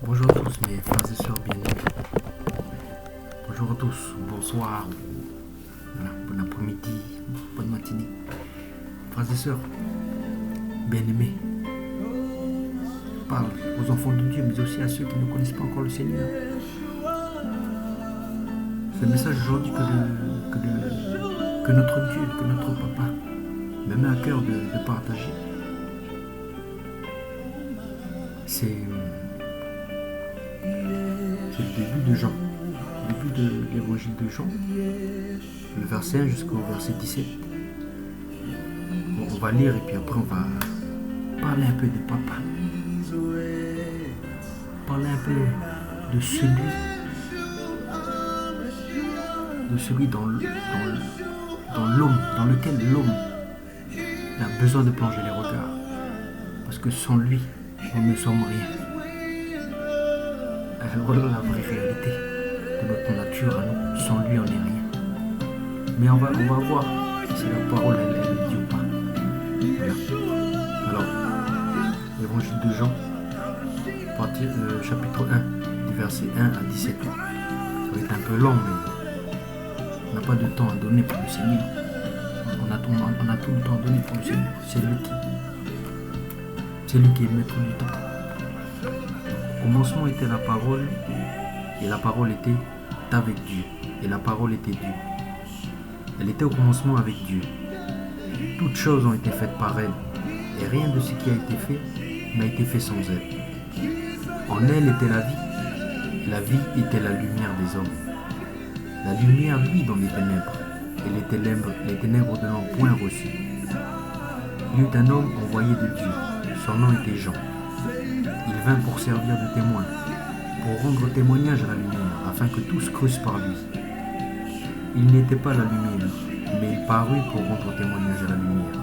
Bonjour à tous mes frères et sœurs bien-aimés. Bonjour à tous, bonsoir, bon après-midi, bonne matinée. Frères et sœurs bien-aimés, je parle aux enfants de Dieu, mais aussi à ceux qui ne connaissent pas encore le Seigneur. C'est le message aujourd'hui que notre Dieu, que notre Papa me met à cœur de partager. C'est le début de Jean, le début de l'évangile de Jean, le verset 1 jusqu'au verset 17. On va lire et puis après on va parler un peu de Papa, parler un peu de celui dans l'homme, dans lequel l'homme a besoin de plonger les regards, parce que sans lui, nous ne sommes rien. Voilà la vraie réalité de notre nature à nous. Sans lui, on n'est rien. Mais on va voir si la parole elle le dit ou pas. Voilà. Alors, l'évangile de Jean, chapitre 1, du verset 1 à 17. Ça va être un peu long, mais on n'a pas de temps à donner pour le Seigneur. On a tout le temps à donner pour le Seigneur. C'est lui qui est maître du temps. Au commencement était la parole, et la parole était avec Dieu, et la parole était Dieu. Elle était au commencement avec Dieu. Toutes choses ont été faites par elle, et rien de ce qui a été fait n'a été fait sans elle. En elle était la vie, et la vie était la lumière des hommes. La lumière luit dans les ténèbres, et les ténèbres ne l'ont point reçue. Il y eut un homme envoyé de Dieu, son nom était Jean. Il vint pour servir de témoin, pour rendre témoignage à la lumière, afin que tous crussent par lui. Il n'était pas la lumière, mais il parut pour rendre témoignage à la lumière.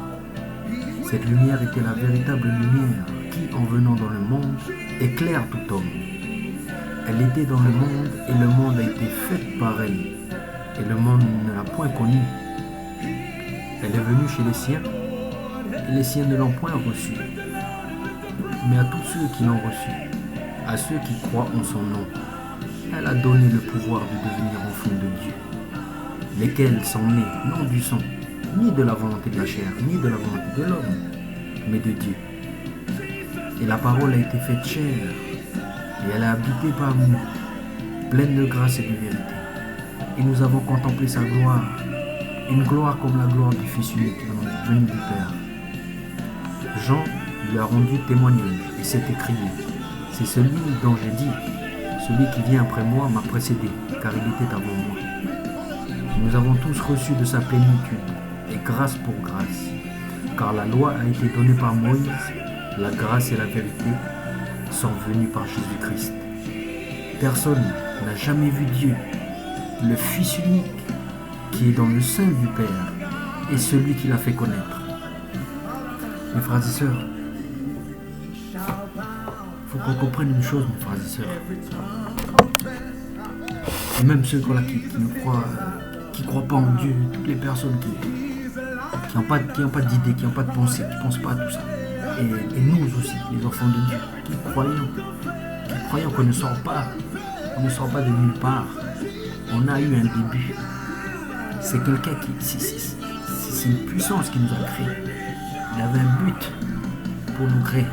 Cette lumière était la véritable lumière qui, en venant dans le monde, éclaire tout homme. Elle était dans le monde, et le monde a été fait par elle, et le monde ne l'a point connue. Elle est venue chez les siens, et les siens ne l'ont point reçue. Mais à tous ceux qui l'ont reçu, à ceux qui croient en son nom, elle a donné le pouvoir de devenir enfants de Dieu, lesquels sont nés non du sang, ni de la volonté de la chair, ni de la volonté de l'homme, mais de Dieu. Et la parole a été faite chair, et elle a habité parmi nous, pleine de grâce et de vérité. Et nous avons contemplé sa gloire, une gloire comme la gloire du Fils unique venu du Père. Jean lui a rendu témoignage et s'est écrié: c'est celui dont j'ai dit, celui qui vient après moi m'a précédé, car il était avant moi. Nous avons tous reçu de sa plénitude, et grâce pour grâce, car la loi a été donnée par Moïse, la grâce et la vérité sont venues par Jésus-Christ. Personne n'a jamais vu Dieu, le Fils unique qui est dans le sein du Père, et celui qui l'a fait connaître. Mes frères et sœurs, il faut qu'on comprenne une chose, mes frères et sœurs. Et même ceux qui ne croient pas en Dieu, toutes les personnes qui n'ont pas d'idée, qui n'ont pas de pensée, qui ne pensent pas à tout ça. Et nous aussi, les enfants de Dieu, qui croyons qu'on ne sort pas de nulle part. On a eu un début. C'est quelqu'un c'est une puissance qui nous a créés. Il avait un but pour nous créer.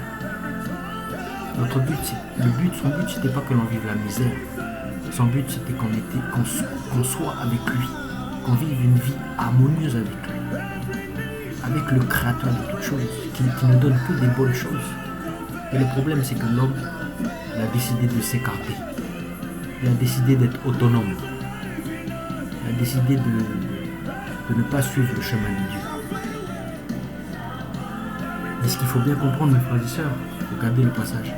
Son but, c'était pas que l'on vive la misère. Son but, c'était qu'on soit avec lui, qu'on vive une vie harmonieuse avec lui, avec le Créateur de toutes choses, qui ne donne que des bonnes choses. Et le problème, c'est que l'homme, il a décidé de s'écarter. Il a décidé d'être autonome. Il a décidé de ne pas suivre le chemin de Dieu. Mais ce qu'il faut bien comprendre, mes frères et sœurs, regardez le passage,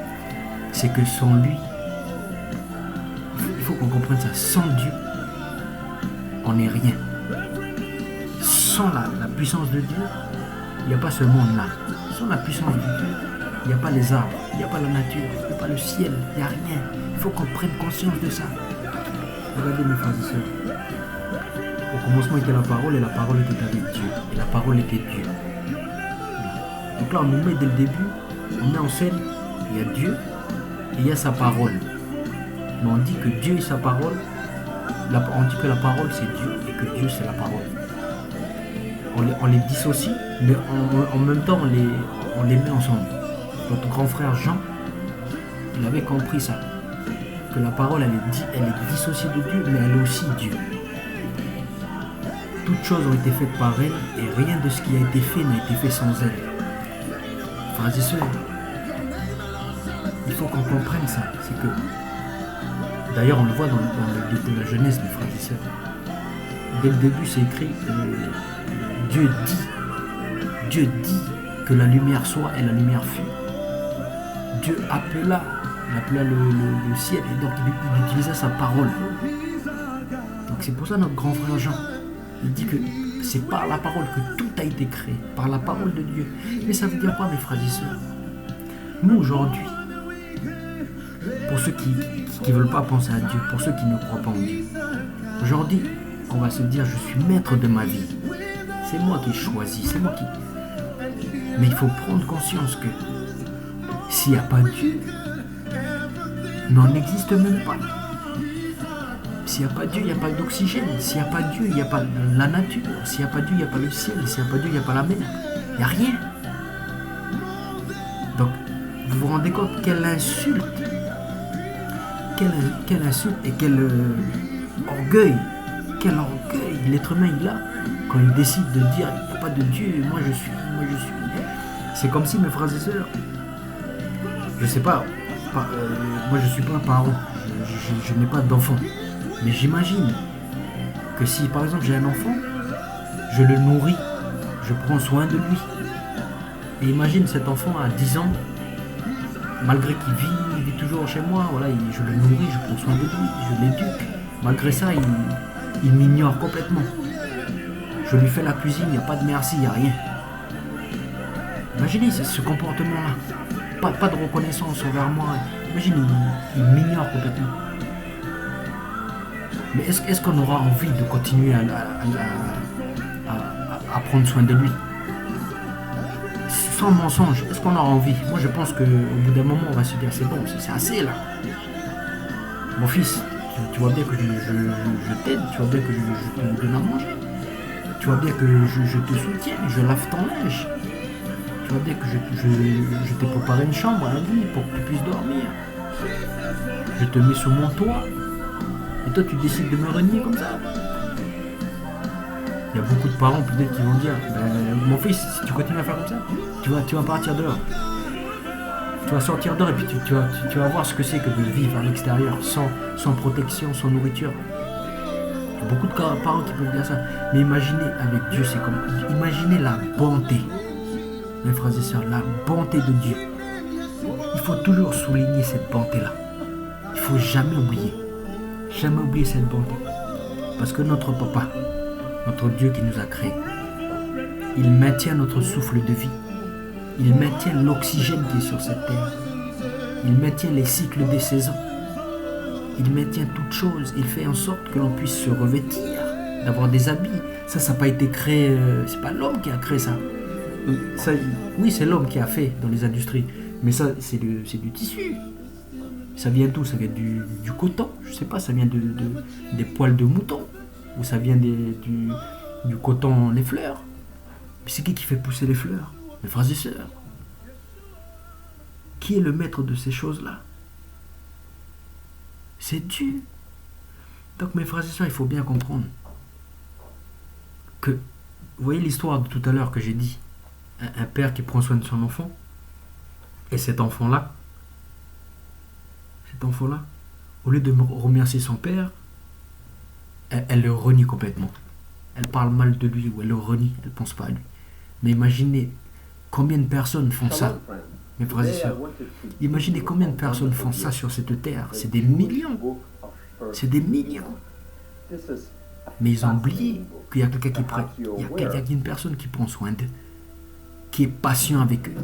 c'est que sans lui, il faut qu'on comprenne ça, sans Dieu, on n'est rien. Sans la puissance de Dieu, il n'y a pas ce monde-là. Sans la puissance de Dieu, il n'y a pas les arbres, il n'y a pas la nature, il n'y a pas le ciel, il n'y a rien. Il faut qu'on prenne conscience de ça. Regardez mes frères et sœurs. Au commencement était la parole, et la parole était avec Dieu, et la parole était Dieu. Donc là, on nous met dès le début, on met en scène, il y a Dieu, et il y a sa parole. Mais on dit que Dieu est sa parole, on dit que la parole c'est Dieu et que Dieu c'est la parole. On les dissocie, mais en même temps on les met ensemble. Notre grand frère Jean, il avait compris ça, que la parole elle est dissociée de Dieu, mais elle est aussi Dieu. Toutes choses ont été faites par elle et rien de ce qui a été fait n'a été fait sans elle. Frères et sœurs, il faut qu'on comprenne ça. C'est que, d'ailleurs on le voit dans le livre de la Genèse, mes frères et sœurs. Dès le début c'est écrit, Dieu dit que la lumière soit et la lumière fut. Dieu appela le ciel et donc il utilisait sa parole. Donc c'est pour ça notre grand frère Jean, il dit que c'est par la parole que tout a été créé, par la parole de Dieu. Mais ça veut dire quoi, mes frères et sœurs? Nous aujourd'hui, pour ceux qui ne veulent pas penser à Dieu, pour ceux qui ne croient pas en Dieu, aujourd'hui on va se dire je suis maître de ma vie. C'est moi qui choisis, c'est moi qui... Mais il faut prendre conscience que s'il n'y a pas Dieu, n'en existe même pas. S'il n'y a pas Dieu, il n'y a pas d'oxygène. S'il n'y a pas Dieu, il n'y a pas la nature. S'il n'y a pas Dieu, il n'y a pas le ciel. S'il n'y a pas Dieu, il n'y a pas la mer. Il n'y a rien. Donc, vous vous rendez compte quelle insulte. Quelle insulte et quel orgueil. Quel orgueil l'être humain il a quand il décide de dire il n'y a pas de Dieu, moi je suis. C'est comme si, mes frères et sœurs, je sais pas, moi je suis pas un parent, je n'ai pas d'enfant, mais j'imagine que si par exemple j'ai un enfant, je le nourris, je prends soin de lui, et imagine cet enfant à 10 ans, malgré qu'il vit toujours chez moi, voilà, je le nourris, je prends soin de lui, je l'éduque, malgré ça il m'ignore complètement, je lui fais la cuisine, il n'y a pas de merci, il n'y a rien. Imaginez ce comportement-là. Pas de reconnaissance envers moi. Imaginez, il m'ignore complètement. Mais est-ce qu'on aura envie de continuer à prendre soin de lui? Sans mensonge, est-ce qu'on aura envie? Moi je pense qu'au bout d'un moment on va se dire c'est bon, c'est assez là. Mon fils, tu vois bien que je t'aide, tu vois bien que je te donne à manger. Tu vois bien que je te soutiens, je lave ton linge. Tu vois bien que je t'ai préparé une chambre à la nuit pour que tu puisses dormir. Je te mets sous mon toit. Et toi, tu décides de me renier comme ça. Il y a beaucoup de parents peut-être qui vont dire mon fils, si tu continues à faire comme ça, tu vas partir dehors. Tu vas sortir dehors et puis tu vas voir ce que c'est que de vivre à l'extérieur sans protection, sans nourriture. Il y a beaucoup de parents qui peuvent dire ça. Mais imaginez, avec Dieu, c'est comme... Imaginez la bonté. Mes frères et sœurs, la bonté de Dieu. Il faut toujours souligner cette bonté-là. Il ne faut jamais oublier cette bonté. Parce que notre Papa, notre Dieu qui nous a créés, il maintient notre souffle de vie. Il maintient l'oxygène qui est sur cette terre. Il maintient les cycles des saisons. Il maintient toutes choses. Il fait en sorte que l'on puisse se revêtir, d'avoir des habits. Ça n'a pas été créé... c'est pas l'homme qui a créé ça. Oui, c'est l'homme qui a fait dans les industries, mais ça, c'est du tissu. Ça vient d'où? Ça vient du coton, je sais pas, ça vient des poils de mouton, ou ça vient du coton, les fleurs. Mais c'est qui fait pousser les fleurs? Mes frères et sœurs. Qui est le maître de ces choses-là? C'est Dieu. Donc, mes frères et sœurs, il faut bien comprendre que, vous voyez l'histoire de tout à l'heure que j'ai dit, un père qui prend soin de son enfant, et cet enfant-là, au lieu de remercier son père, elle le renie complètement. Elle parle mal de lui ou elle le renie, elle ne pense pas à lui. Mais imaginez combien de personnes font ça, mes frères et sœurs. Imaginez combien de personnes font ça sur cette terre. C'est des millions. C'est des millions. Mais ils ont oublié qu'il y a quelqu'un qui prend, il y a une personne qui prend soin d'eux, qui est patient avec eux.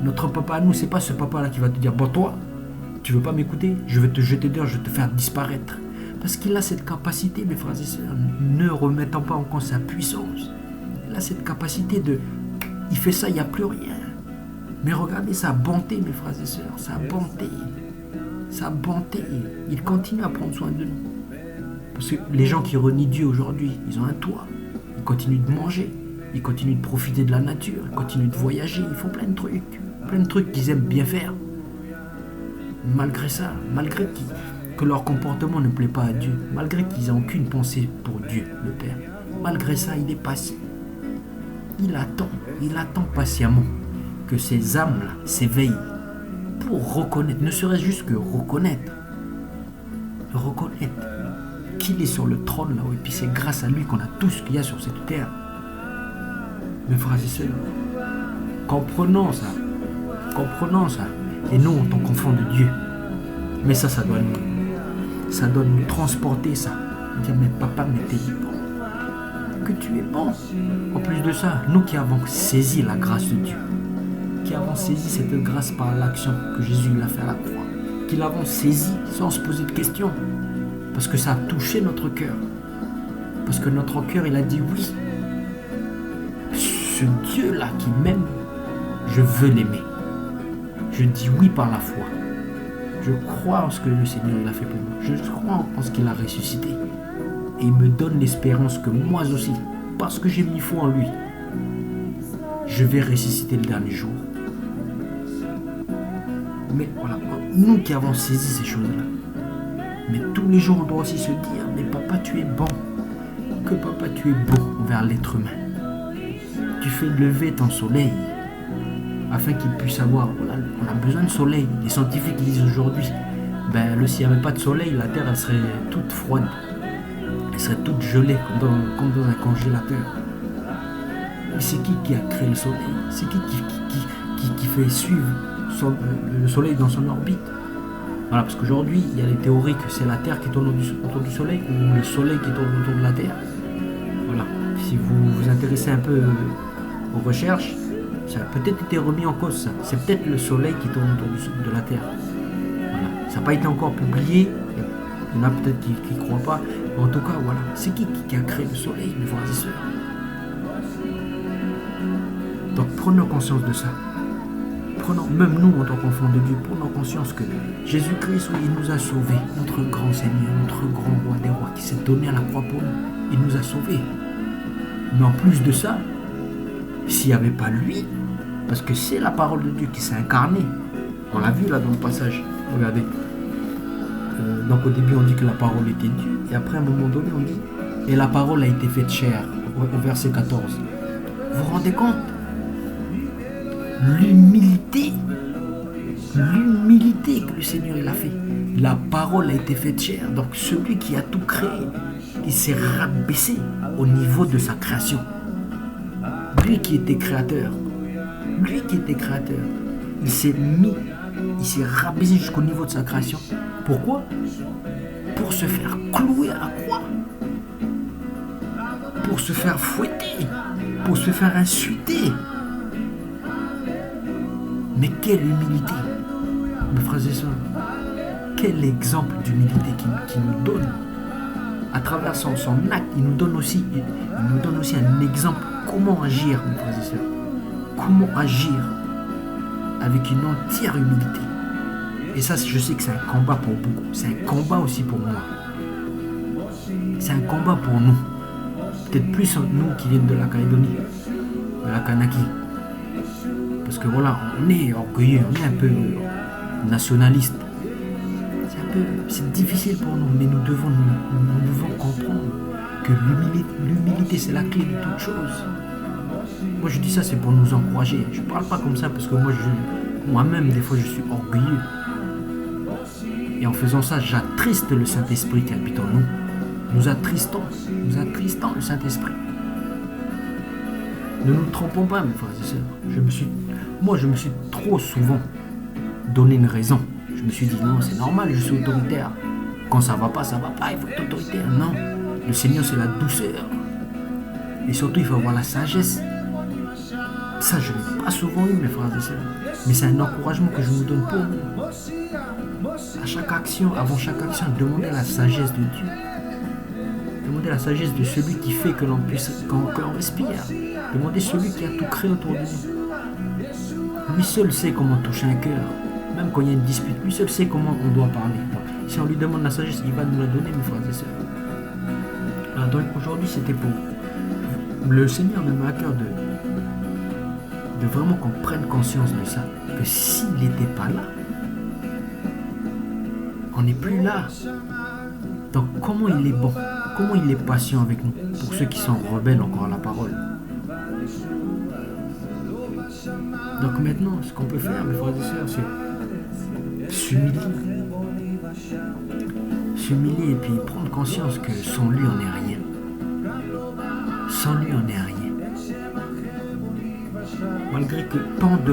Notre papa à nous, c'est pas ce papa-là qui va te dire bon, toi, tu veux pas m'écouter, je vais te jeter dehors, je vais te faire disparaître. Parce qu'il a cette capacité, mes frères et sœurs, ne remettant pas en cause sa puissance. Il a cette capacité de... Il fait ça, il n'y a plus rien. Mais regardez sa bonté, mes frères et sœurs, sa bonté. Sa bonté. Il continue à prendre soin de nous. Parce que les gens qui renient Dieu aujourd'hui, ils ont un toit. Ils continuent de manger. Ils continuent de profiter de la nature. Ils continuent de voyager. Ils font plein de trucs. Plein de trucs qu'ils aiment bien faire. Malgré ça, malgré que leur comportement ne plaît pas à Dieu, malgré qu'ils n'ont aucune pensée pour Dieu, le Père, malgré ça, il est patient. Il attend patiemment que ces âmes-là s'éveillent pour reconnaître, ne serait-ce juste que reconnaître qu'il est sur le trône là-haut, et puis c'est grâce à lui qu'on a tout ce qu'il y a sur cette terre. Mes frères et sœurs, comprenons ça, et nous en tant qu'enfants de Dieu, mais ça doit nous transporter ça, dire mais papa, mais t'es bon, que tu es bon. En plus de ça, nous qui avons saisi la grâce de Dieu, qui avons saisi cette grâce par l'action que Jésus l'a fait à la croix, qui l'avons saisi sans se poser de questions, parce que ça a touché notre cœur, parce que notre cœur il a dit oui, ce Dieu là qui m'aime, je veux l'aimer. Je dis oui par la foi. Je crois en ce que le Seigneur il a fait pour moi. Je crois en ce qu'il a ressuscité. Et il me donne l'espérance que moi aussi, parce que j'ai mis foi en lui, je vais ressusciter le dernier jour. Mais voilà, nous qui avons saisi ces choses-là, mais tous les jours on doit aussi se dire, mais papa tu es bon, que papa tu es beau envers l'être humain. Tu fais lever ton soleil, afin qu'il puisse avoir, voilà, on a besoin de soleil. Les scientifiques disent aujourd'hui, s'il n'y avait pas de soleil, la Terre elle serait toute froide, elle serait toute gelée comme dans un congélateur. Mais c'est qui a créé le soleil? C'est qui fait suivre le soleil dans son orbite? Voilà, parce qu'aujourd'hui il y a les théories que c'est la Terre qui tourne autour du soleil ou le soleil qui tourne autour de la Terre. Voilà, si vous vous intéressez un peu aux recherches, ça a peut-être été remis en cause, ça. C'est peut-être le soleil qui tourne autour de la Terre. Voilà. Ça n'a pas été encore publié. Il y en a peut-être qui ne croient pas. Mais en tout cas, voilà. C'est qui a créé le soleil, mes frères et sœurs? Donc prenons conscience de ça. Même nous, en tant qu'enfants de Dieu, prenons conscience que Jésus-Christ, il nous a sauvés. Notre grand Seigneur, notre grand roi des rois qui s'est donné à la croix pour nous. Il nous a sauvés. Mais en plus de ça, s'il n'y avait pas lui, parce que c'est la parole de Dieu qui s'est incarnée. On l'a vu là dans le passage. Regardez. Donc au début on dit que la parole était Dieu. Et après à un moment donné on dit et la parole a été faite chair. Au verset 14. Vous vous rendez compte? L'humilité que le Seigneur il a fait. La parole a été faite chair. Donc celui qui a tout créé, il s'est rabaissé au niveau de sa création. Lui qui était créateur, il s'est rabaissé jusqu'au niveau de sa création. Pourquoi? Pour se faire clouer à la croix, pour se faire fouetter, pour se faire insulter. Mais quelle humilité, mes frères et sœurs, quel exemple d'humilité qu'il nous donne. À travers son acte, il nous donne aussi un exemple. Comment agir, mes frères et sœurs? Comment agir avec une entière humilité? Et ça, je sais que c'est un combat pour beaucoup. C'est un combat aussi pour moi. C'est un combat pour nous. Peut-être plus nous qui viennent de la Calédonie, de la Kanaki. Parce que voilà, on est orgueilleux, on est un peu nationaliste. C'est difficile pour nous, mais nous devons comprendre que l'humilité, c'est la clé de toute chose. Moi, je dis ça, c'est pour nous encourager. Je ne parle pas comme ça parce que moi-même, des fois, je suis orgueilleux. Et en faisant ça, j'attriste le Saint-Esprit qui habite en nous. Nous attristons le Saint-Esprit. Ne nous trompons pas, mes frères et sœurs. Je me suis trop souvent donné une raison. Je me suis dit, non, c'est normal, je suis autoritaire. Quand ça va pas, il faut être autoritaire. Non, le Seigneur, c'est la douceur. Et surtout, il faut avoir la sagesse. Ça, je ne l'ai pas souvent eu, mes frères et sœurs. Mais c'est un encouragement que je vous donne pour vous. À chaque action, avant chaque action, demandez la sagesse de Dieu. Demandez la sagesse de celui qui fait que l'on respire. Demandez celui qui a tout créé autour de nous. Lui seul sait comment toucher un cœur. Même quand il y a une dispute, lui seul sait comment on doit parler. Donc, si on lui demande la sagesse, il va nous la donner, mes frères et sœurs. Alors, donc aujourd'hui, c'était pour... Le Seigneur me met à cœur de vraiment qu'on prenne conscience de ça. Que s'il n'était pas là, on n'est plus là. Donc comment il est bon, comment il est patient avec nous, pour ceux qui sont rebelles encore à la parole. Donc maintenant, ce qu'on peut faire, mes frères et sœurs, c'est s'humilier. S'humilier et puis prendre conscience que sans lui, on n'est rien. Sans lui, on n'est rien. Malgré que tant de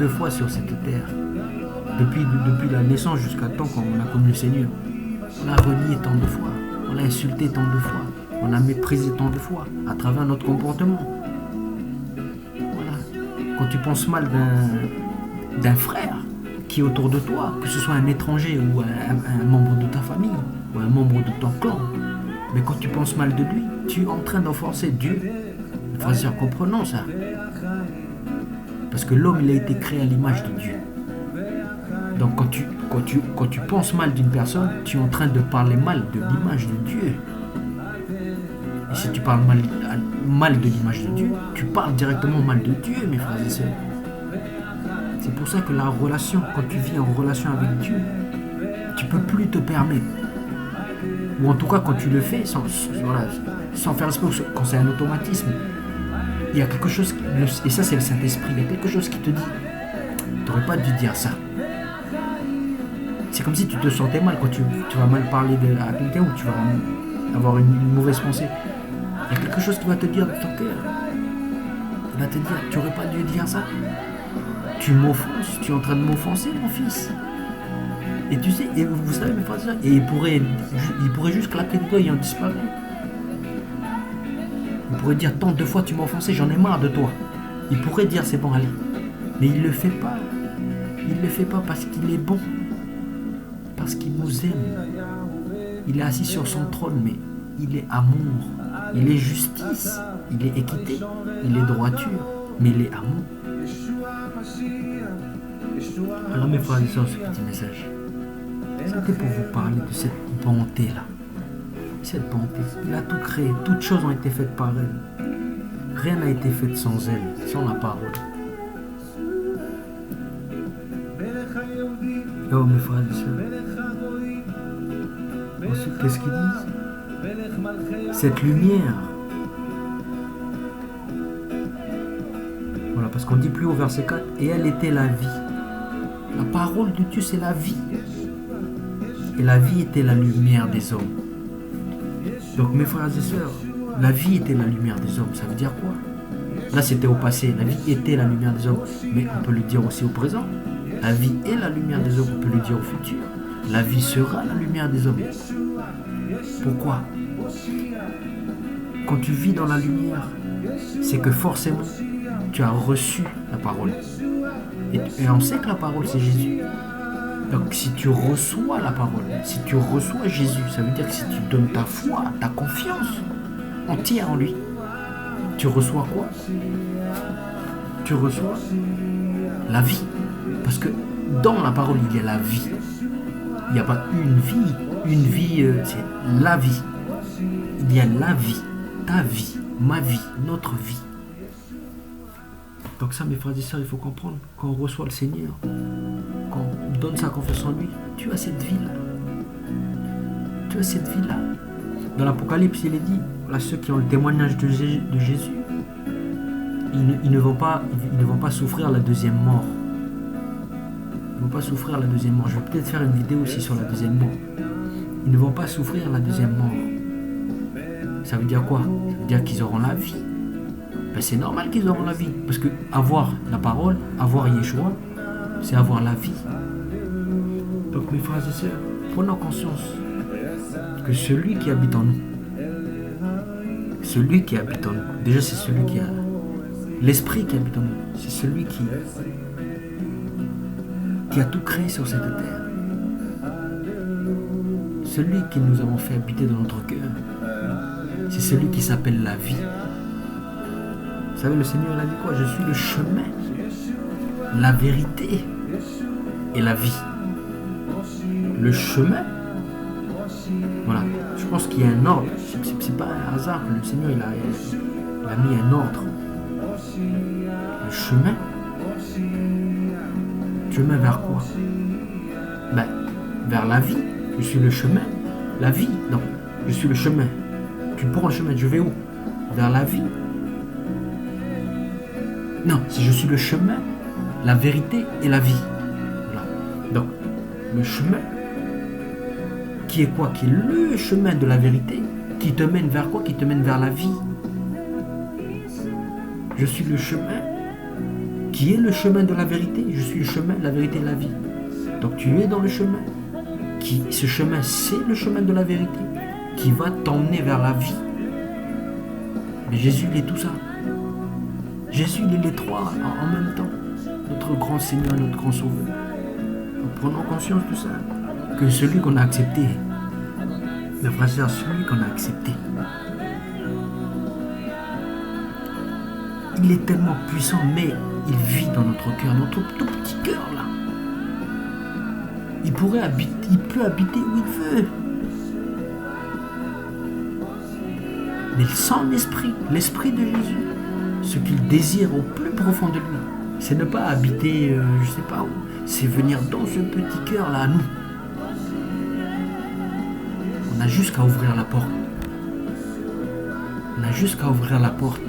fois sur cette terre, depuis la naissance jusqu'à temps qu'on a connu le Seigneur, on l'a renié tant de fois, on l'a insulté tant de fois, on l'a méprisé tant de fois à travers notre comportement. Voilà. Quand tu penses mal d'un frère qui est autour de toi, que ce soit un étranger ou un membre de ta famille ou un membre de ton clan, mais quand tu penses mal de lui, tu es en train d'offenser Dieu. Frères, comprenons ça. Parce que l'homme, il a été créé à l'image de Dieu. Donc quand tu penses mal d'une personne, tu es en train de parler mal de l'image de Dieu. Et si tu parles mal de l'image de Dieu, tu parles directement mal de Dieu, mes frères et sœurs. C'est pour ça que la relation, quand tu vis en relation avec Dieu, tu ne peux plus te permettre. Ou en tout cas, quand tu le fais, sans faire exprès, quand c'est un automatisme, il y a quelque chose, et ça c'est le Saint-Esprit, il y a quelque chose qui te dit, tu n'aurais pas dû dire ça. C'est comme si tu te sentais mal quand tu vas mal parler à quelqu'un ou tu vas avoir une mauvaise pensée. Il y a quelque chose qui va te dire dans ton cœur. Il va te dire, tu n'aurais pas dû dire ça. Tu m'offenses, tu es en train de m'offenser, mon fils. Et tu sais, et vous savez, mes frères et sœurs, et il pourrait juste claquer des doigts et en disparaître. Il pourrait dire, tant de fois tu m'as offensé, j'en ai marre de toi. Il pourrait dire, c'est bon, allez. Mais il ne le fait pas. Il ne le fait pas parce qu'il est bon. Parce qu'il nous aime. Il est assis sur son trône, mais il est amour. Il est justice. Il est équité. Il est droiture. Mais il est amour. Alors mes frères et sœurs, ce petit message, c'était pour vous parler de cette bonté-là. Cette bonté. Il a tout créé. Toutes choses ont été faites par elle. Rien n'a été fait sans elle, sans la parole. Oh mes frères et sœurs. Ensuite, qu'est-ce qu'ils disent? Cette lumière. Voilà, parce qu'on dit plus au verset 4, et elle était la vie. La parole de Dieu, c'est la vie. Et la vie était la lumière des hommes. Donc mes frères et sœurs, la vie était la lumière des hommes. Ça veut dire quoi? Là, c'était au passé. La vie était la lumière des hommes. Mais on peut le dire aussi au présent. La vie est la lumière des hommes. On peut le dire au futur. La vie sera la lumière des hommes. Pourquoi? Quand tu vis dans la lumière, c'est que forcément, tu as reçu la parole. Et on sait que la parole, c'est Jésus. Donc si tu reçois la parole, si tu reçois Jésus, ça veut dire que si tu donnes ta foi, ta confiance entière en lui, tu reçois quoi? Tu reçois la vie. Parce que dans la parole, il y a la vie. Il n'y a pas une vie. Une vie, c'est la vie. Il y a la vie, ta vie, ma vie, notre vie. Donc ça, mes frères et sœurs, il faut comprendre, quand on reçoit le Seigneur, quand on donne sa confiance en lui, tu as cette vie-là. Tu as cette vie-là. Dans l'Apocalypse, il est dit, voilà, ceux qui ont le témoignage de Jésus, ils ne vont pas souffrir la deuxième mort. Ils ne vont pas souffrir la deuxième mort. Je vais peut-être faire une vidéo aussi sur la deuxième mort. Ils ne vont pas souffrir la deuxième mort. Ça veut dire quoi? Ça veut dire qu'ils auront la vie. Ben, c'est normal qu'ils auront la vie. Parce que avoir la parole, avoir Yeshua, c'est avoir la vie. Donc mes frères et sœurs, prenons conscience que celui qui habite en nous, déjà c'est celui qui a l'esprit qui habite en nous, c'est celui qui a tout créé sur cette terre. Celui que nous avons fait habiter dans notre cœur, c'est celui qui s'appelle la vie. Vous savez, le Seigneur a dit quoi? Je suis le chemin, la vérité et la vie. Le chemin, voilà, je pense qu'il y a un ordre. C'est pas un hasard que le Seigneur il a mis un ordre. Le chemin vers quoi? Vers la vie. Je suis le chemin, la vie. Donc, je suis le chemin. Tu prends le chemin, je vais où? Vers la vie. Non, si je suis le chemin, la vérité et la vie. Voilà. Donc, le chemin, qui est quoi? Qui est le chemin de la vérité, qui te mène vers quoi? Qui te mène vers la vie. Je suis le chemin, qui est le chemin de la vérité. Je suis le chemin, la vérité et la vie. Donc, tu es dans le chemin. Ce chemin, c'est le chemin de la vérité, qui va t'emmener vers la vie. Mais Jésus, il est tout ça. Jésus, il est les trois en même temps. Notre grand Seigneur, notre grand Sauveur. Donc, prenons conscience de ça. Que celui qu'on a accepté, mes frères et sœurs, celui qu'on a accepté, il est tellement puissant, mais il vit dans notre cœur, notre tout petit cœur là. Il peut habiter où il veut. Mais son esprit, l'esprit de Jésus, ce qu'il désire au plus profond de lui, c'est ne pas habiter, je sais pas où, c'est venir dans ce petit cœur là à nous. On a juste qu'à ouvrir la porte. On a juste qu'à ouvrir la porte.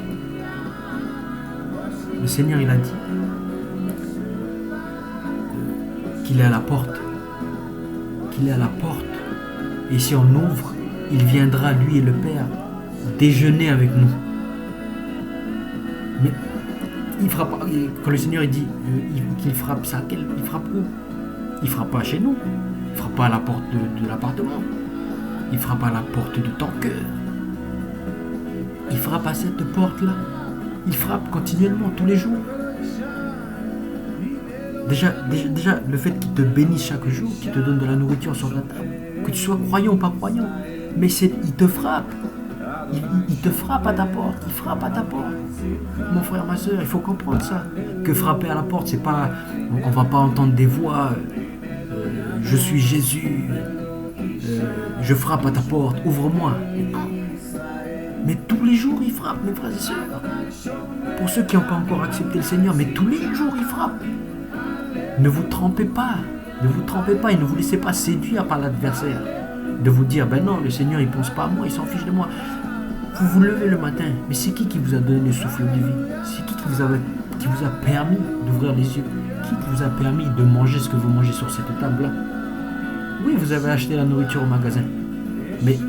Le Seigneur, il a dit qu'il est à la porte. Qu'il est à la porte. Et si on ouvre, il viendra, lui et le Père, déjeuner avec nous. Mais il frappe. Quand le Seigneur il dit qu'il frappe ça, il frappe où? Il frappe pas chez nous. Il frappe pas à la porte de l'appartement. Il frappe à la porte de ton cœur. Il frappe à cette porte-là. Il frappe continuellement, tous les jours. Déjà le fait qu'il te bénisse chaque jour, qu'il te donne de la nourriture sur la table, que tu sois croyant ou pas croyant, mais il te frappe. Il te frappe à ta porte. Il frappe à ta porte. Mon frère, ma soeur, il faut comprendre ça. Que frapper à la porte, c'est pas... On va pas entendre des voix. Je suis Jésus. Je frappe à ta porte. Ouvre-moi. Mais tous les jours, il frappe, mes frères et sœurs. Pour ceux qui n'ont pas encore accepté le Seigneur, mais tous les jours, il frappe. Ne vous trompez pas. Ne vous trompez pas et ne vous laissez pas séduire par l'adversaire. De vous dire, ben non, le Seigneur, il ne pense pas à moi, il s'en fiche de moi. Vous vous levez le matin, mais c'est qui vous a donné le souffle de vie? C'est qui vous a permis d'ouvrir les yeux? Qui vous a permis de manger ce que vous mangez sur cette table-là? Oui, vous avez acheté la nourriture au magasin. Mais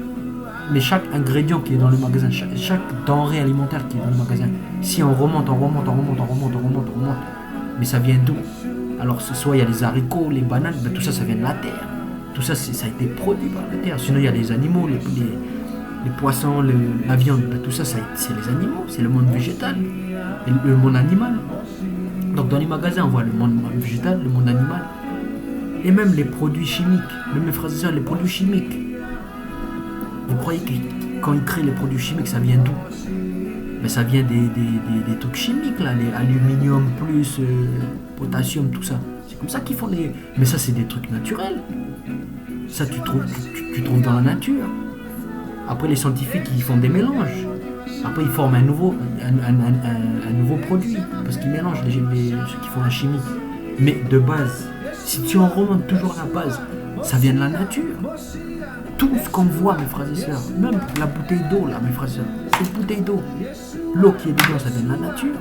chaque ingrédient qui est dans le magasin, chaque denrée alimentaire qui est dans le magasin, si on remonte, mais ça vient d'où? Alors, soit il y a les haricots, les bananes, ben tout ça, ça vient de la terre. Tout ça, ça a été produit par la terre. Sinon, il y a les animaux, les poissons, la viande, ben tout ça, c'est les animaux, c'est le monde végétal, et le monde animal. Donc, dans les magasins, on voit le monde végétal, le monde animal, et même les produits chimiques. Mes frères et sœurs, les produits chimiques. Vous croyez que quand ils créent les produits chimiques, ça vient d'où? Ben, ça vient des trucs chimiques, là, les aluminium plus potassium, tout ça. C'est comme ça qu'ils font les... Mais ça, c'est des trucs naturels. Ça, tu trouves dans la nature. Après, les scientifiques, ils font des mélanges. Après, ils forment un nouveau produit. Parce qu'ils mélangent ceux qui font la chimie. Mais de base, si tu en remontes toujours à la base, ça vient de la nature. Tout ce qu'on voit, mes frères et sœurs, même la bouteille d'eau, là, mes frères et sœurs, c'est une bouteille d'eau. L'eau qui est dedans, ça vient de la nature.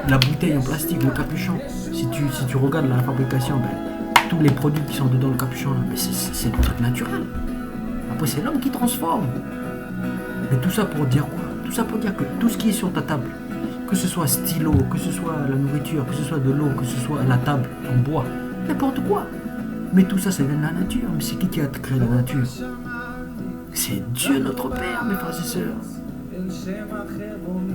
La bouteille en plastique, le capuchon, si tu regardes la fabrication, ben, tous les produits qui sont dedans le capuchon, là, ben, c'est un truc naturel. Après, c'est l'homme qui transforme. Mais tout ça pour dire quoi? Tout ça pour dire que tout ce qui est sur ta table, que ce soit stylo, que ce soit la nourriture, que ce soit de l'eau, que ce soit la table en bois, n'importe quoi. Mais tout ça, ça vient de la nature. Mais c'est qui a créé la nature? C'est Dieu notre Père, mes frères et sœurs.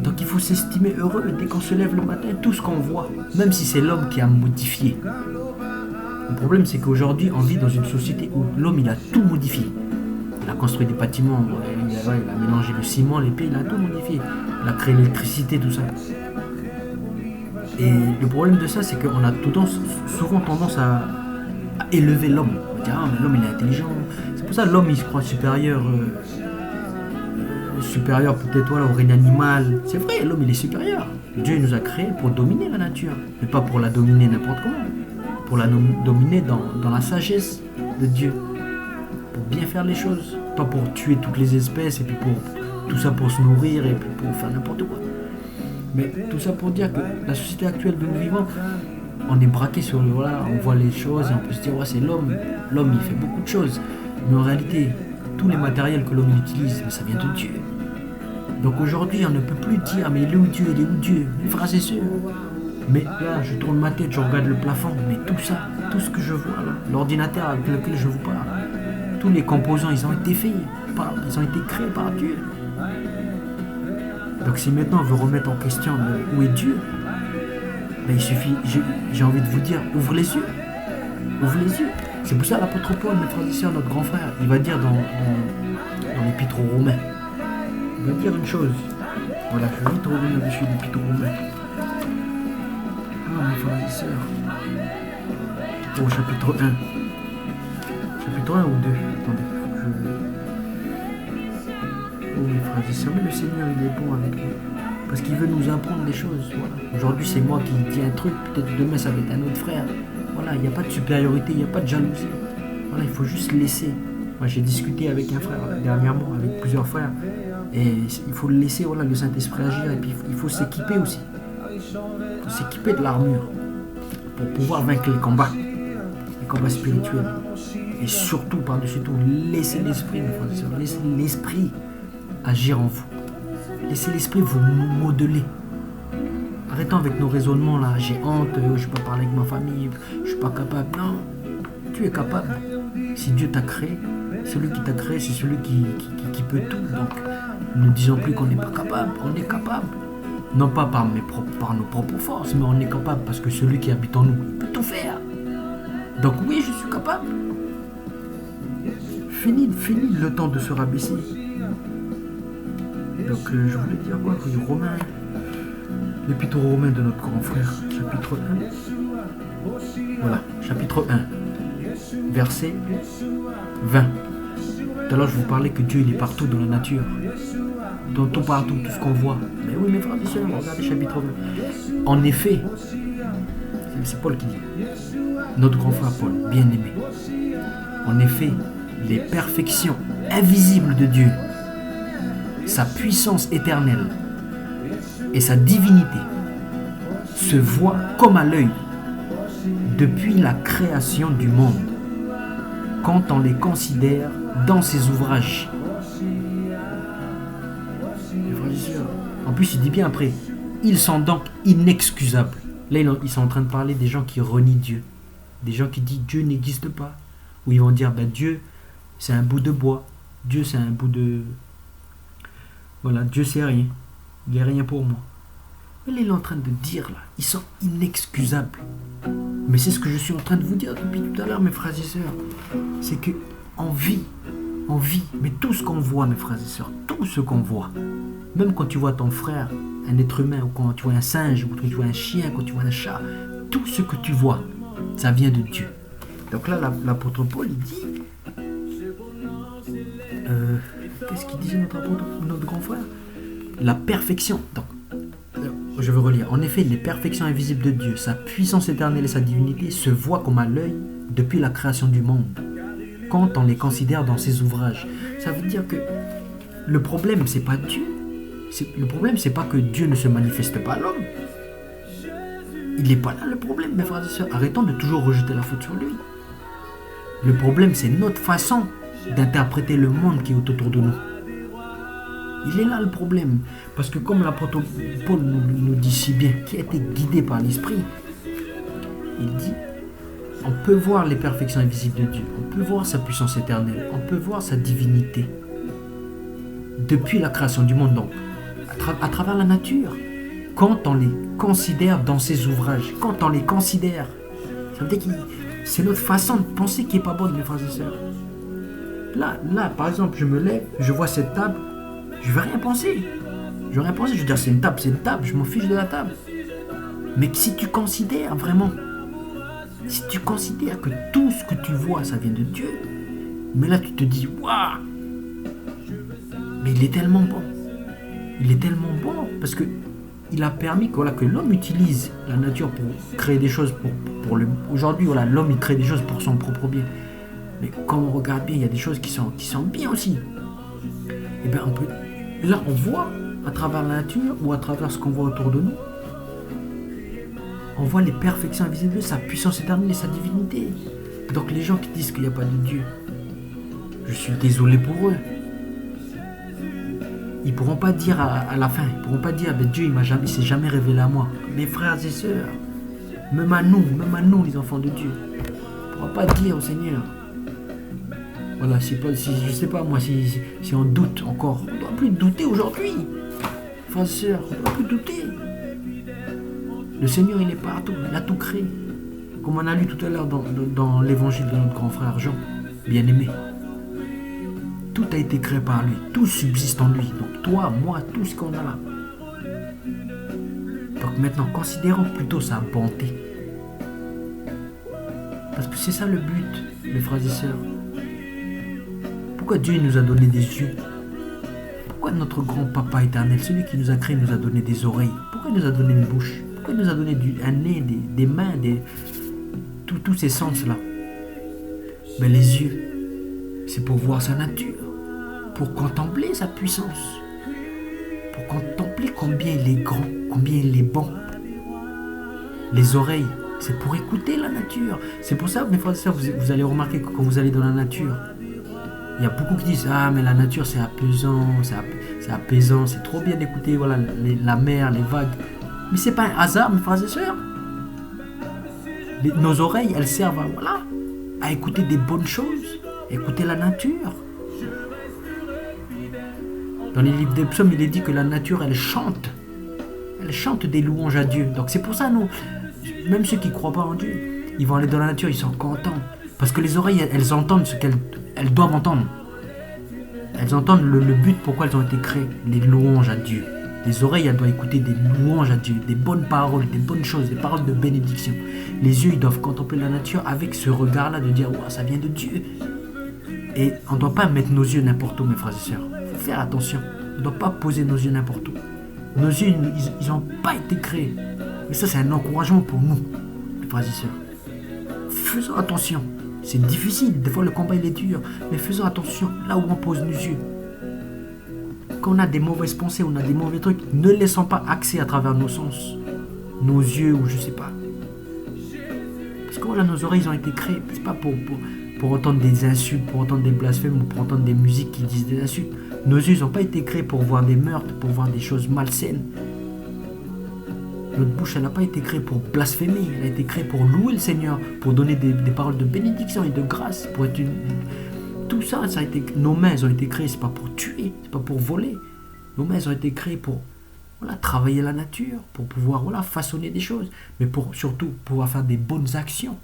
Donc il faut s'estimer heureux dès qu'on se lève le matin, tout ce qu'on voit, même si c'est l'homme qui a modifié. Le problème, c'est qu'aujourd'hui, on vit dans une société où l'homme, il a tout modifié. Il a construit des bâtiments, il a mélangé le ciment, les pierres, il a tout modifié. Il a créé l'électricité, tout ça. Et le problème de ça, c'est qu'on a souvent tendance à élever l'homme. On va dire, ah, mais l'homme il est intelligent. C'est pour ça que l'homme il se croit supérieur, supérieur peut-être voilà, au règne animal. C'est vrai, l'homme il est supérieur. Dieu il nous a créés pour dominer la nature, mais pas pour la dominer n'importe comment. Pour la dominer dans la sagesse de Dieu. Pour bien faire les choses. Pas pour tuer toutes les espèces et puis pour tout ça pour se nourrir et puis pour faire n'importe quoi. Mais tout ça pour dire que la société actuelle de nous vivons, on est braqué sur le voilà, on voit les choses et on peut se dire ouais, c'est l'homme. L'homme il fait beaucoup de choses. Mais en réalité, tous les matériels que l'homme utilise, ça vient de Dieu. Donc aujourd'hui, on ne peut plus dire mais il est où Dieu, il est où Dieu, mes frères et sœurs. Mais là, je tourne ma tête, je regarde le plafond, mais tout ça, tout ce que je vois là, l'ordinateur avec lequel je vous parle, tous les composants, ils ont été faits, ils ont été créés par Dieu. Donc si maintenant on veut remettre en question où est Dieu, ben il suffit, j'ai envie de vous dire, ouvre les yeux. Ouvre les yeux. C'est pour ça l'apôtre Paul, mes frères et sœurs, notre grand frère, il va dire dans l'épître aux Romains, il va dire une chose. Voilà, je vais vite revenir dessus l'épître aux Romains. Ah, mes frères et sœurs. Au chapitre 1. Chapitre 1 ou 2. Attendez, oh mes frères et sœurs, mais le Seigneur il est bon avec nous. Parce qu'il veut nous apprendre des choses. Voilà. Aujourd'hui c'est moi qui dis un truc, peut-être demain ça va être un autre frère. Voilà, il n'y a pas de supériorité, il n'y a pas de jalousie. Voilà, il faut juste laisser. Moi j'ai discuté avec un frère dernièrement, avec plusieurs frères. Et il faut laisser voilà, le Saint-Esprit agir. Et puis il faut s'équiper aussi. Il faut s'équiper de l'armure. Pour pouvoir vaincre les combats spirituels. Et surtout, par-dessus tout, laissez l'esprit, mes frères et sœurs, laissez l'esprit agir en vous. Laissez l'esprit vous modeler. Arrêtons avec nos raisonnements là, j'ai honte, je ne peux pas parler avec ma famille, je ne suis pas capable. Non, tu es capable. Si Dieu t'a créé, celui qui t'a créé, c'est celui qui peut tout. Donc, ne disons plus qu'on n'est pas capable, on est capable. Non pas par nos propres forces, mais on est capable parce que celui qui habite en nous, il peut tout faire. Donc oui, je suis capable. Fini le temps de se rabaisser. Donc je voulais dire quoi? Oui, Romains. L'épître aux Romains de notre grand frère, chapitre 1. Voilà, chapitre 1, verset 20. Tout à l'heure, je vous parlais que Dieu il est partout dans la nature. Dans tout partout, tout ce qu'on voit. Mais oui, mes frères et sœurs, regardez chapitre 20. En effet, c'est Paul qui dit, notre grand frère Paul, bien aimé. En effet, les perfections invisibles de Dieu, sa puissance éternelle et sa divinité se voient comme à l'œil depuis la création du monde, quand on les considère dans ses ouvrages. En plus, il dit bien après, ils sont donc inexcusables. Là, ils sont en train de parler des gens qui renient Dieu. Des gens qui disent Dieu n'existe pas. Ou ils vont dire, ben, Dieu, c'est un bout de bois. Dieu, c'est un bout de... Voilà, Dieu, c'est rien. Il n'est rien pour moi. Mais là, il est en train de dire, là, ils sont inexcusables. Mais c'est ce que je suis en train de vous dire depuis tout à l'heure, mes frères et sœurs. C'est que on vit, mais tout ce qu'on voit, mes frères et sœurs, tout ce qu'on voit, même quand tu vois ton frère, un être humain, ou quand tu vois un singe, ou quand tu vois un chien, quand tu vois un chat, tout ce que tu vois, ça vient de Dieu. Donc là, l'apôtre Paul, il dit, qu'est-ce qu'il disait notre grand frère? La perfection. Donc, je veux relire. En effet, les perfections invisibles de Dieu, sa puissance éternelle et sa divinité se voient comme à l'œil depuis la création du monde, quand on les considère dans ses ouvrages. Ça veut dire que le problème, c'est pas Dieu. Le problème, c'est pas que Dieu ne se manifeste pas à l'homme. Il n'est pas là le problème, mes frères et sœurs. Arrêtons de toujours rejeter la faute sur lui. Le problème, c'est notre façon d'interpréter le monde qui est autour de nous. Il est là le problème. Parce que comme l'apôtre Paul nous dit si bien, qui a été guidé par l'Esprit, il dit, on peut voir les perfections invisibles de Dieu, on peut voir sa puissance éternelle, on peut voir sa divinité. Depuis la création du monde, donc, à travers la nature, quand on les considère dans ses ouvrages, quand on les considère, ça veut dire que c'est notre façon de penser qui n'est pas bonne, mes frères et sœurs. Là, par exemple, je me lève, je vois cette table, je ne vais rien penser. Je vais dire c'est une table, je m'en fiche de la table. Mais si tu considères vraiment, si tu considères que tout ce que tu vois, ça vient de Dieu, mais là tu te dis, waouh, mais il est tellement bon. Il est tellement bon parce que il a permis que l'homme utilise la nature pour créer des choses pour le. Aujourd'hui, l'homme il crée des choses pour son propre bien. Mais quand on regarde bien, il y a des choses qui sont bien aussi. Et bien là on voit à travers la nature ou à travers ce qu'on voit autour de nous, on voit les perfections invisibles de sa puissance éternelle et sa divinité. Donc les gens qui disent qu'il n'y a pas de Dieu, je suis désolé pour eux. Ils ne pourront pas dire à la fin, ils ne pourront pas dire Dieu il s'est jamais révélé à moi. Mes frères et sœurs, même à nous les enfants de Dieu, on ne pourra pas dire au Seigneur. Voilà, je ne sais pas moi si on doute encore. On ne doit plus douter aujourd'hui. Frères et sœurs, on ne doit plus douter. Le Seigneur il est partout, il a tout créé. Comme on a lu tout à l'heure dans l'évangile de notre grand frère Jean, bien-aimé. Tout a été créé par lui, tout subsiste en lui. Donc toi, moi, tout ce qu'on a là. Donc maintenant, considérons plutôt sa bonté. Parce que c'est ça le but, les frères et sœurs. Pourquoi Dieu nous a donné des yeux? Pourquoi notre grand papa éternel, celui qui nous a créé, nous a donné des oreilles? Pourquoi il nous a donné une bouche? Pourquoi il nous a donné un nez, des mains, tous ces sens-là? Mais les yeux, c'est pour voir sa nature, pour contempler sa puissance, pour contempler combien il est grand, combien il est bon. Les oreilles, c'est pour écouter la nature. C'est pour ça, mes frères et sœurs, vous allez remarquer que quand vous allez dans la nature, il y a beaucoup qui disent « Ah, mais la nature, c'est apaisant, c'est trop bien d'écouter la mer, les vagues. » Mais c'est pas un hasard, mes frères et sœurs. Nos oreilles, elles servent à écouter des bonnes choses, écouter la nature. Dans les livres des psaumes, il est dit que la nature, elle chante des louanges à Dieu. Donc c'est pour ça, nous, même ceux qui ne croient pas en Dieu, ils vont aller dans la nature, ils sont contents. Parce que les oreilles, elles entendent ce qu'elles doivent entendre. Elles entendent le but pourquoi elles ont été créées, les louanges à Dieu. Les oreilles, elles doivent écouter des louanges à Dieu, des bonnes paroles, des bonnes choses, des paroles de bénédiction. Les yeux, ils doivent contempler la nature avec ce regard-là de dire « ça vient de Dieu ». Et on ne doit pas mettre nos yeux n'importe où, mes frères et sœurs. Il faut faire attention. On ne doit pas poser nos yeux n'importe où. Nos yeux, ils n'ont pas été créés. Mais ça, c'est un encouragement pour nous, mes frères et sœurs. Faisons attention. C'est difficile. Des fois, le combat, il est dur. Mais faisons attention là où on pose nos yeux. Quand on a des mauvaises pensées, on a des mauvais trucs, ne laissons pas accès à travers nos sens. Nos yeux ou je ne sais pas. Parce que nos oreilles, ont été créées. C'est pas pour entendre des insultes, pour entendre des blasphèmes ou pour entendre des musiques qui disent des insultes. Nos yeux n'ont pas été créés pour voir des meurtres, pour voir des choses malsaines. Notre bouche, elle n'a pas été créée pour blasphémer. Elle a été créée pour louer le Seigneur, pour donner des paroles de bénédiction et de grâce. Pour être tout ça, ça a été. Nos mains, elles ont été créées, c'est pas pour tuer, c'est pas pour voler. Nos mains, elles ont été créées pour travailler la nature, pour pouvoir façonner des choses, mais surtout pouvoir faire des bonnes actions.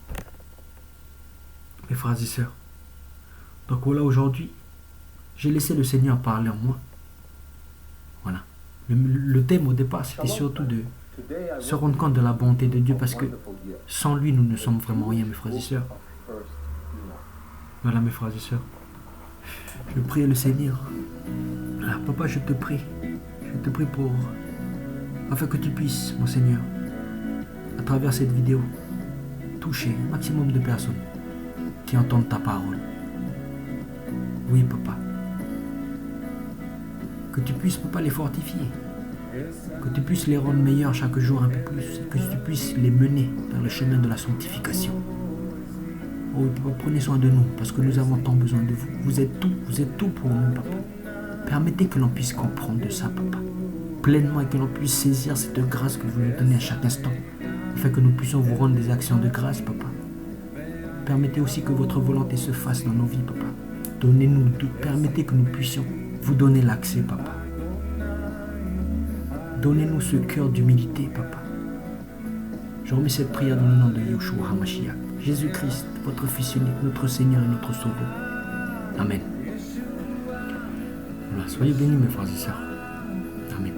Mes frères et sœurs. Donc aujourd'hui, j'ai laissé le Seigneur parler en moi. Voilà. Le thème au départ, c'était surtout de se rendre compte de la bonté de Dieu, parce que sans lui, nous ne sommes vraiment rien, mes frères et sœurs. Voilà, mes frères et sœurs. Je prie le Seigneur. Alors, papa, je te prie afin que tu puisses, mon Seigneur, à travers cette vidéo, toucher un maximum de personnes qui entendent ta parole. Oui, papa. Que tu puisses, papa, les fortifier. Que tu puisses les rendre meilleurs chaque jour un peu plus. Que tu puisses les mener vers le chemin de la sanctification. Oh, papa, prenez soin de nous, parce que nous avons tant besoin de vous. Vous êtes tout pour nous, papa. Permettez que l'on puisse comprendre de ça, papa. Pleinement, et que l'on puisse saisir cette grâce que vous nous donnez à chaque instant, afin que nous puissions vous rendre des actions de grâce, papa. Permettez aussi que votre volonté se fasse dans nos vies, papa. Permettez que nous puissions vous donner l'accès, papa. Donnez-nous ce cœur d'humilité, papa. Je remets cette prière dans le nom de Yeshua HaMashiach, Jésus-Christ, votre Fils unique, notre Seigneur et notre Sauveur. Amen. Voilà, soyez bénis, mes frères et sœurs. Amen.